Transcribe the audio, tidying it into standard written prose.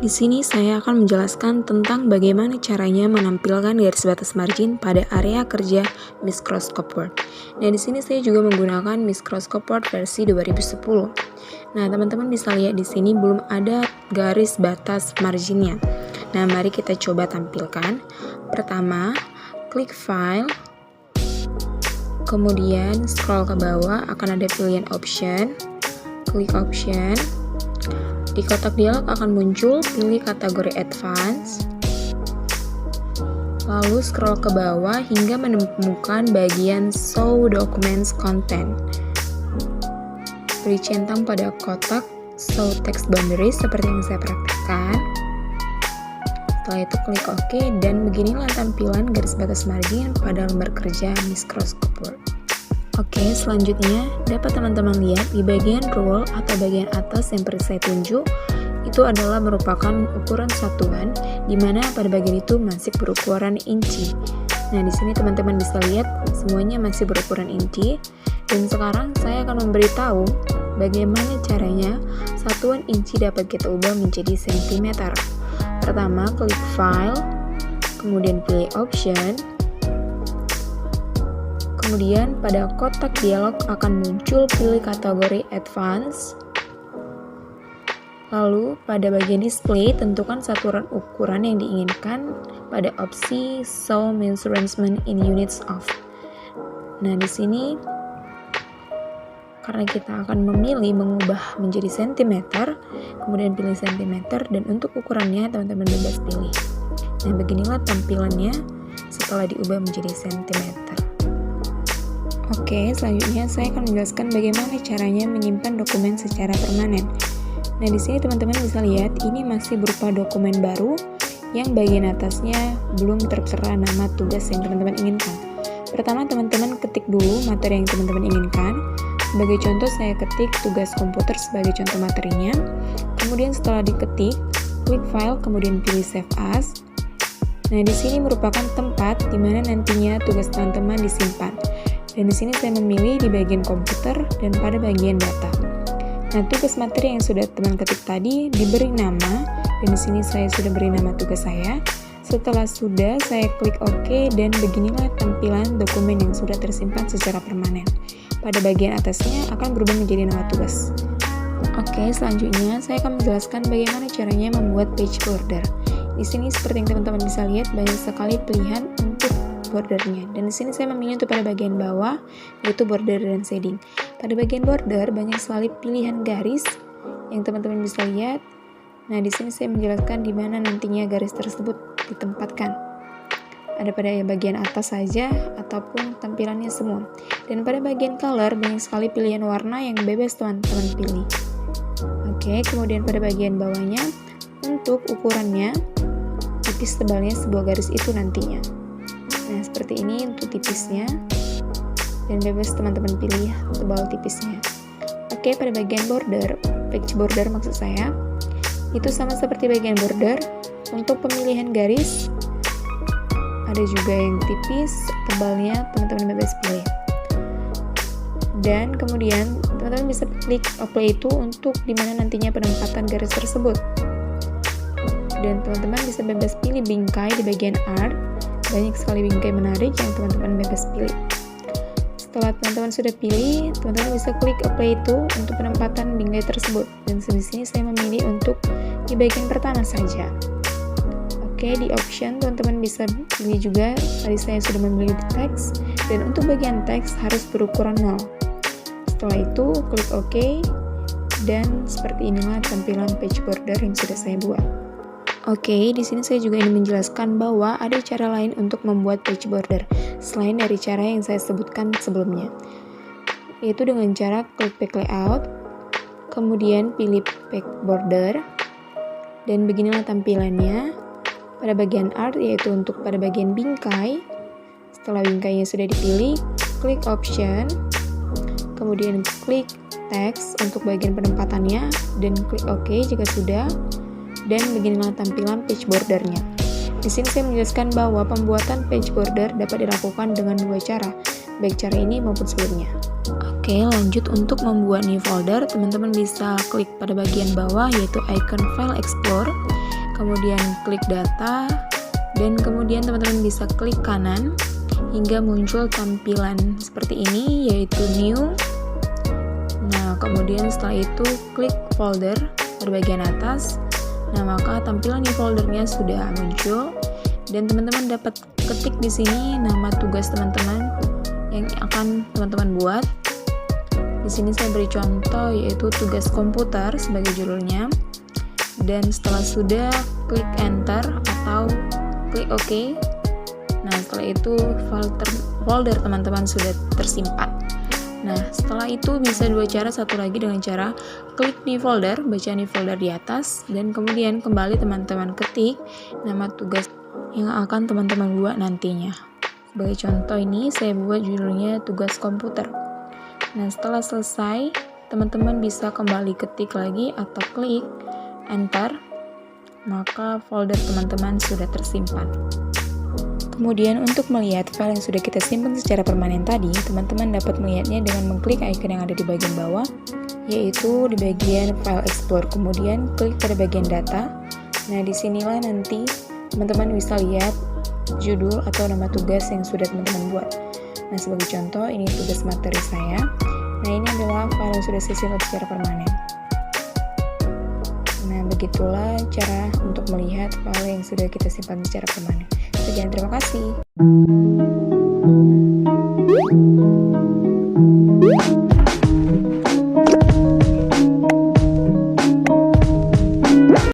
Di sini saya akan menjelaskan tentang bagaimana caranya menampilkan garis batas margin pada area kerja Microsoft Word. Nah, di sini saya juga menggunakan Microsoft Word versi 2010. Nah, teman-teman bisa lihat di sini belum ada garis batas marginnya. Nah, mari kita coba tampilkan. Pertama, klik File, kemudian scroll ke bawah akan ada pilihan Option, klik Option. Di kotak dialog akan muncul, pilih kategori Advance, lalu scroll ke bawah hingga menemukan bagian Show Documents Content. Beri centang pada kotak Show Text Boundaries seperti yang saya praktikkan. Setelah itu klik OK dan beginilah tampilan garis batas margin pada lembar kerja Microsoft Word. Oke, selanjutnya dapat teman-teman lihat di bagian rule atau bagian atas yang saya tunjuk itu adalah merupakan ukuran satuan di mana pada bagian itu masih berukuran inci. Nah, di sini teman-teman bisa lihat semuanya masih berukuran inci dan sekarang saya akan memberitahu bagaimana caranya satuan inci dapat kita ubah menjadi sentimeter. Pertama, klik File, kemudian pilih Option. Kemudian pada kotak dialog akan muncul pilih kategori Advance. Lalu pada bagian display tentukan satuan ukuran yang diinginkan pada opsi Show Measurement in Units of. Nah, di sini karena kita akan memilih mengubah menjadi sentimeter, kemudian pilih sentimeter dan untuk ukurannya teman-teman bebas pilih. Nah, beginilah tampilannya setelah diubah menjadi sentimeter. Oke, selanjutnya saya akan menjelaskan bagaimana caranya menyimpan dokumen secara permanen. Nah, di sini teman-teman bisa lihat ini masih berupa dokumen baru yang bagian atasnya belum tertera nama tugas yang teman-teman inginkan. Pertama, teman-teman ketik dulu materi yang teman-teman inginkan. Sebagai contoh, saya ketik tugas komputer sebagai contoh materinya. Kemudian setelah diketik, klik File, kemudian pilih Save As. Nah, di sini merupakan tempat di mana nantinya tugas teman-teman disimpan. Dan di sini saya memilih di bagian komputer dan pada bagian data. Nah, tugas materi yang sudah teman ketik tadi diberi nama dan di sini saya sudah beri nama tugas saya. Setelah sudah, saya klik OK dan beginilah tampilan dokumen yang sudah tersimpan secara permanen. Pada bagian atasnya akan berubah menjadi nama tugas. Oke, selanjutnya saya akan menjelaskan bagaimana caranya membuat page border. Di sini seperti yang teman-teman bisa lihat banyak sekali pilihan untuk bordernya, dan di sini saya memilih untuk pada bagian bawah yaitu border dan shading. Pada bagian border banyak sekali pilihan garis yang teman-teman bisa lihat. Nah, di sini saya menjelaskan di mana nantinya garis tersebut ditempatkan. Ada pada bagian atas saja ataupun tampilannya semua. Dan pada bagian color banyak sekali pilihan warna yang bebas teman-teman pilih. Oke, kemudian pada bagian bawahnya untuk ukurannya tipis tebalnya sebuah garis itu nantinya. Nah, seperti ini untuk tipisnya dan bebas teman-teman pilih tebal tipisnya. Oke, pada bagian border, page border maksud saya, itu sama seperti bagian border. Untuk pemilihan garis ada juga yang tipis, tebalnya teman-teman bebas pilih. Dan kemudian teman-teman bisa klik apply itu untuk dimana nantinya penempatan garis tersebut. Dan teman-teman bisa bebas pilih bingkai di bagian art. Banyak sekali bingkai menarik yang teman-teman bebas pilih. Setelah teman-teman sudah pilih, teman-teman bisa klik apply itu untuk penempatan bingkai tersebut. Dan di sini saya memilih untuk di bagian pertama saja. Oke, di option teman-teman bisa pilih juga. Tadi saya sudah memilih teks dan untuk bagian teks harus berukuran 0. Setelah itu klik OK dan seperti inilah tampilan page border yang sudah saya buat. Oke, di sini saya juga ingin menjelaskan bahwa ada cara lain untuk membuat page border selain dari cara yang saya sebutkan sebelumnya, yaitu dengan cara klik Pack Layout, kemudian pilih Pack Border, dan beginilah tampilannya. Pada bagian Art, yaitu untuk pada bagian bingkai. Setelah bingkainya sudah dipilih, klik Option, kemudian klik Text untuk bagian penempatannya, dan klik OK jika sudah. Dan beginilah tampilan page bordernya. Di sini saya menjelaskan bahwa pembuatan page border dapat dilakukan dengan dua cara, baik cara ini maupun sebelumnya. Oke, lanjut untuk membuat new folder, teman-teman bisa klik pada bagian bawah yaitu icon File Explorer. kemudian klik data, dan kemudian teman-teman bisa klik kanan hingga muncul tampilan seperti ini, yaitu new. Nah, kemudian setelah itu klik folder pada bagian atas. Nah, maka tampilan di foldernya sudah muncul, dan teman-teman dapat ketik di sini nama tugas teman-teman yang akan teman-teman buat. Di sini saya beri contoh, yaitu tugas komputer sebagai judulnya. Dan setelah sudah, klik enter atau klik OK. Nah, setelah itu folder teman-teman sudah tersimpan. Nah, setelah itu bisa dua cara. Satu lagi dengan cara klik di folder, baca di folder di atas, dan kemudian kembali teman-teman ketik nama tugas yang akan teman-teman buat nantinya. Sebagai contoh ini, saya buat judulnya tugas komputer. Nah, setelah selesai, teman-teman bisa kembali ketik lagi atau klik enter, maka folder teman-teman sudah tersimpan. Kemudian untuk melihat file yang sudah kita simpan secara permanen tadi, teman-teman dapat melihatnya dengan mengklik icon yang ada di bagian bawah, yaitu di bagian file explore, kemudian klik pada bagian data. Nah, disinilah nanti teman-teman bisa lihat judul atau nama tugas yang sudah teman-teman buat. Nah, sebagai contoh, ini tugas materi saya. Nah, ini adalah file yang sudah saya simpan secara permanen. Nah, begitulah cara untuk melihat file yang sudah kita simpan secara permanen. Sekian, terima kasih.